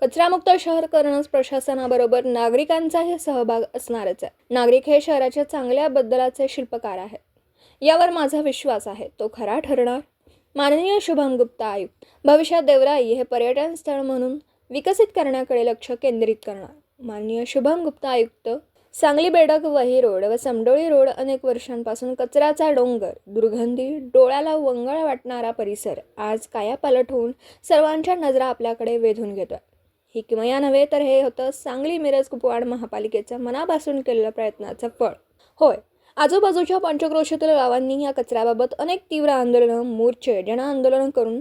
कचरामुक्त शहर करणं प्रशासनाबरोबर नागरिकांचाही सहभाग असणारच आहे. नागरिक हे शहराच्या चांगल्या बदलाचे शिल्पकार आहेत. यावर माझा विश्वास आहे, तो खरा ठरणार. माननीय शुभम गुप्ता आयुक्त, भविष्यात देवराई हे पर्यटन स्थळ म्हणून विकसित करण्याकडे लक्ष केंद्रित करणार. माननीय शुभम गुप्ता आयुक्त, सांगली बेडग वही रोड व समडोळी रोड अनेक वर्षांपासून कचऱ्याचा डोंगर, दुर्गंधी, डोळ्याला वंगळ वाटणारा परिसर आज कायापालट होऊन सर्वांच्या नजरा आपल्याकडे वेधून घेतोय. ही किमया नव्हे, तर हे होतं सांगली मिरज कुपवाड महापालिकेच्या मनापासून केलेल्या प्रयत्नाचं फळ. होय, आजूबाजूच्या पंचक्रोशीतील गावांनी या कचऱ्याबाबत अनेक तीव्र आंदोलनं, मोर्चे, जनआंदोलनं करून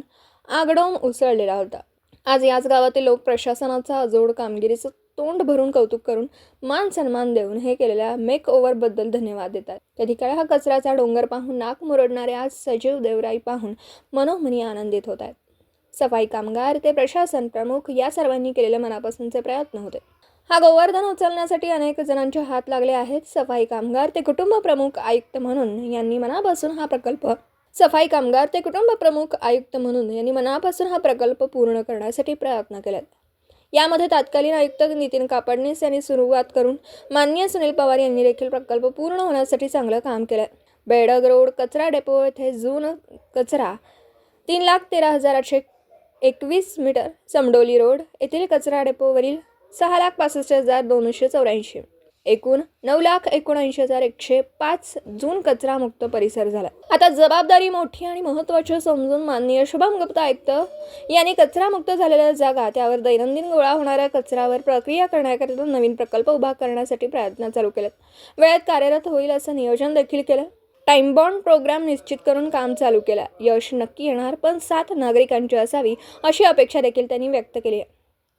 आगडोम उसळलेला होता. आज याच गावातील लोक प्रशासनाचा अजोड कामगिरीचं तोंड भरून कौतुक करून मान सन्मान देऊन हे केलेल्या मेक ओव्हरबद्दल धन्यवाद देतात. कधी काळ हा कचऱ्याचा डोंगर पाहून नाक मुरडणारे आज सजीव देवराई पाहून मनोमनी आनंदित होत आहेत. सफाई कामगार ते प्रशासन प्रमुख या सर्वांनी केलेले मनापासूनचे प्रयत्न होते. हा गोवर्धन उचलण्यासाठी अनेक जणांचे हात लागले आहेत. सफाई कामगार ते कुटुंब प्रमुख आयुक्त म्हणून यांनी मनापासून हा प्रकल्प पूर्ण करण्यासाठी प्रयत्न केलेत. यामध्ये तत्कालीन आयुक्त नितीन कापडणीस यांनी सुरुवात करून माननीय सुनील पवार यांनी देखील प्रकल्प पूर्ण होण्यासाठी चांगलं काम केलं. बेडग रोड कचरा डेपो येथे जून कचरा 3,13,821 मीटर, समडोली रोड येथील कचरा डेपोवरील 6,65,284, एकूण 9,79,105 जून कचरामुक्त परिसर झाला. आता जबाबदारी मोठी आणि महत्त्वाची समजून माननीय शुभम गुप्ता आयुक्त यांनी कचरामुक्त झालेल्या जागा त्यावर दैनंदिन गोळा होणाऱ्या कचऱ्यावर प्रक्रिया करण्याकरिता नवीन प्रकल्प उभा करण्यासाठी प्रयत्न चालू केलेत. वेळेत कार्यरत होईल असं नियोजन देखील केलं. टाइम बॉन्ड प्रोग्राम निश्चित करून काम चालू केलं. यश नक्की येणार, पण साथ नागरिकांची असावी अशी अपेक्षा देखील त्यांनी व्यक्त केली आहे.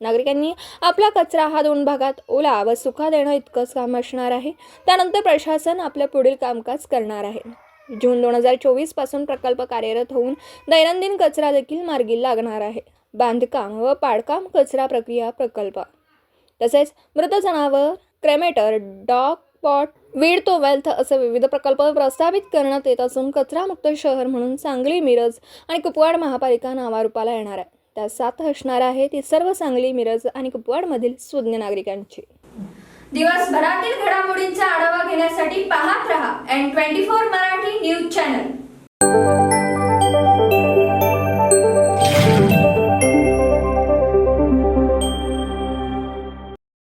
नागरिकांनी आपला कचरा हा 2 भागात ओला व सुका देणं इतकंच काम असणार आहे. त्यानंतर प्रशासन आपलं पुढील कामकाज करणार आहे. जून 2024 पासून प्रकल्प कार्यरत होऊन दैनंदिन कचरा देखील मार्गी लागणार आहे. बांधकाम व पाडकाम कचरा प्रक्रिया प्रकल्प, तसेच मृत जनावर, क्रेमेटर, डॉग पॉट, वीड तो वेल्थ असे विविध प्रकल्प प्रस्तावित करण्यात येत असून कचरामुक्त शहर म्हणून सांगली, मिरज आणि कुपवाड महापालिका नावारूपाला येणार आहे. त्या साथ असणार आहे ती सर्व सांगली, मिरज आणि कुपवाडमधील सुज्ञ नागरिकांची. दिवसभरातील घडामोडींचा आढावा घेण्यासाठी पाहत रहा N24 मराठी न्यूज चॅनल.